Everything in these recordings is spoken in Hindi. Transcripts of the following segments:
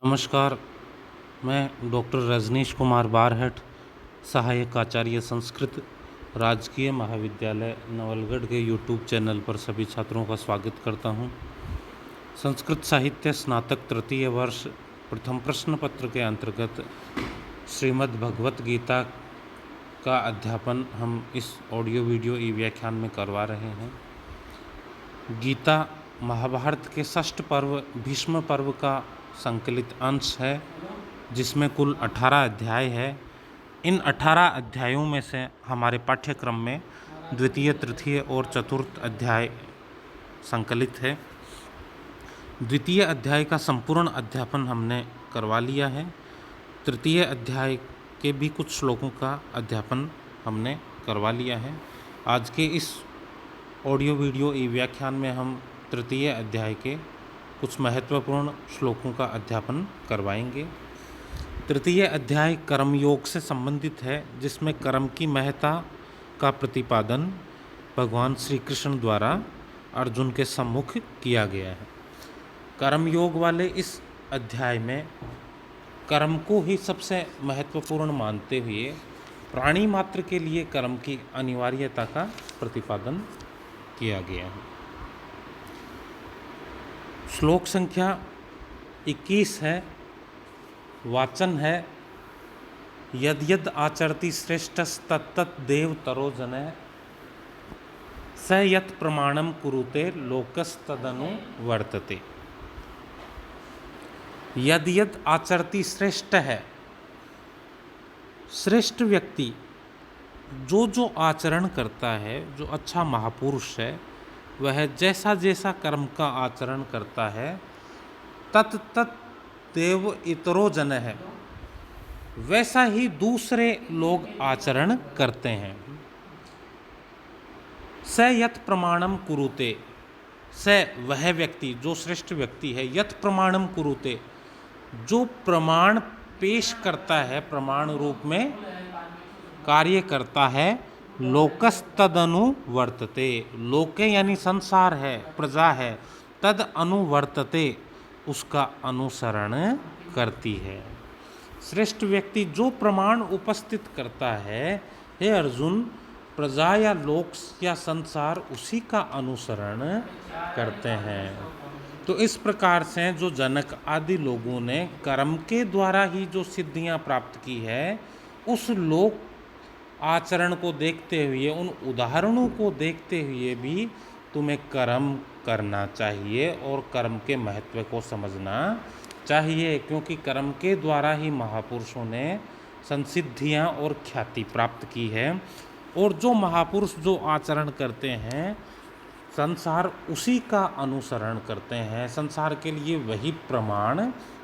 नमस्कार, मैं डॉक्टर रजनीश कुमार बारहट, सहायक आचार्य संस्कृत, राजकीय महाविद्यालय नवलगढ़ के यूट्यूब चैनल पर सभी छात्रों का स्वागत करता हूं। संस्कृत साहित्य स्नातक तृतीय वर्ष प्रथम प्रश्न पत्र के अंतर्गत श्रीमद् भगवत गीता का अध्यापन हम इस ऑडियो वीडियो ई व्याख्यान में करवा रहे हैं। गीता महाभारत के षष्ठ पर्व भीष्म पर्व का संकलित अंश है, जिसमें कुल 18 अध्याय है। इन 18 अध्यायों में से हमारे पाठ्यक्रम में द्वितीय, तृतीय और चतुर्थ अध्याय संकलित है। द्वितीय अध्याय का संपूर्ण अध्यापन हमने करवा लिया है। तृतीय अध्याय के भी कुछ श्लोकों का अध्यापन हमने करवा लिया है। आज के इस ऑडियो वीडियो ई व्याख्यान में हम तृतीय अध्याय के कुछ महत्वपूर्ण श्लोकों का अध्यापन करवाएंगे। तृतीय अध्याय कर्मयोग से संबंधित है, जिसमें कर्म की महत्ता का प्रतिपादन भगवान श्री कृष्ण द्वारा अर्जुन के सम्मुख किया गया है। कर्मयोग वाले इस अध्याय में कर्म को ही सबसे महत्वपूर्ण मानते हुए प्राणी मात्र के लिए कर्म की अनिवार्यता का प्रतिपादन किया गया है। श्लोक संख्या 21 है। वाचन है, यद यद आचरति श्रेष्ठस्तत्तत् देव तरो जनः स यत् प्रमाणम कुरुते लोकस्तदनु वर्तते। यद यद आचरति श्रेष्ठ है, श्रेष्ठ व्यक्ति जो जो आचरण करता है, जो अच्छा महापुरुष है, वह जैसा जैसा कर्म का आचरण करता है, तत् तत् देव इतरो जन है, वैसा ही दूसरे लोग आचरण करते हैं। स यत् प्रमाणम कुरुते, स वह व्यक्ति जो श्रेष्ठ व्यक्ति है, यत् प्रमाणम कुरुते जो प्रमाण पेश करता है, प्रमाण रूप में कार्य करता है, लोकस्तदनु वर्तते, लोके यानी संसार है, प्रजा है, तद अनुवर्तते उसका अनुसरण करती है। श्रेष्ठ व्यक्ति जो प्रमाण उपस्थित करता है, हे अर्जुन, प्रजा या लोक या संसार उसी का अनुसरण करते हैं। तो इस प्रकार से जो जनक आदि लोगों ने कर्म के द्वारा ही जो सिद्धियां प्राप्त की है, उस लोक आचरण को देखते हुए, उन उदाहरणों को देखते हुए भी तुम्हें कर्म करना चाहिए और कर्म के महत्व को समझना चाहिए, क्योंकि कर्म के द्वारा ही महापुरुषों ने संसिद्धियां और ख्याति प्राप्त की है। और जो महापुरुष जो आचरण करते हैं, संसार उसी का अनुसरण करते हैं, संसार के लिए वही प्रमाण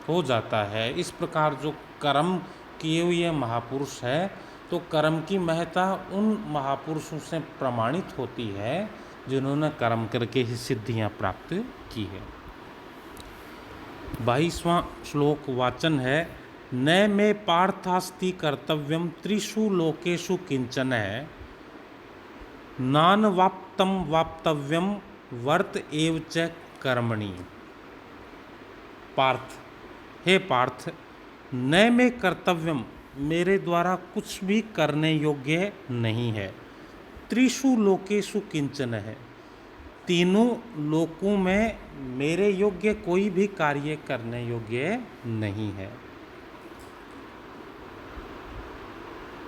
हो जाता है। इस प्रकार जो कर्म किए हुए महापुरुष है, तो कर्म की महत्ता उन महापुरुषों से प्रमाणित होती है जिन्होंने कर्म करके ही सिद्धियां प्राप्त की है। 22वां श्लोक वाचन है, न मे पार्थास्ति कर्तव्यम त्रिषु लोकेषु किंचन है नान वाप्तम वाप्तव्यम वर्त एव च कर्मणि। पार्थ, हे पार्थ, न मे कर्तव्यम मेरे द्वारा कुछ भी करने योग्य नहीं है, त्रिषु लोकेषु किंचन है, तीनों लोकों में मेरे योग्य कोई भी कार्य करने योग्य नहीं है।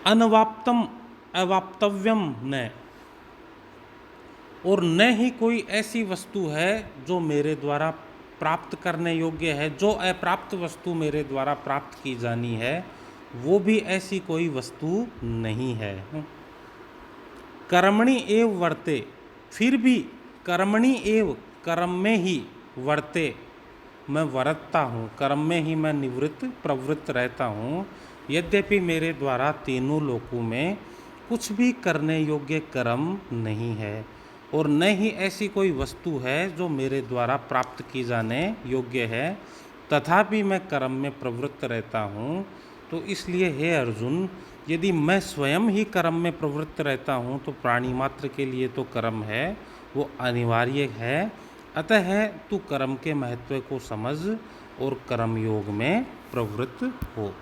अनवाप्तम अवाप्तव्यम न, और न ही कोई ऐसी वस्तु है जो मेरे द्वारा प्राप्त करने योग्य है, जो अप्राप्त वस्तु मेरे द्वारा प्राप्त की जानी है, वो भी ऐसी कोई वस्तु नहीं है। कर्मणि एव वर्ते, फिर भी कर्मणि एव कर्म में ही वर्ते मैं वर्तता हूँ, कर्म में ही मैं निवृत्त प्रवृत्त रहता हूँ। यद्यपि मेरे द्वारा तीनों लोकों में कुछ भी करने योग्य कर्म नहीं है, और न ही ऐसी कोई वस्तु है जो मेरे द्वारा प्राप्त की जाने योग्य है, तथापि मैं कर्म में प्रवृत्त रहता हूँ। तो इसलिए हे अर्जुन, यदि मैं स्वयं ही कर्म में प्रवृत्त रहता हूँ, तो प्राणी मात्र के लिए तो कर्म है वो अनिवार्य है। अतः तू कर्म के महत्व को समझ और कर्मयोग में प्रवृत्त हो।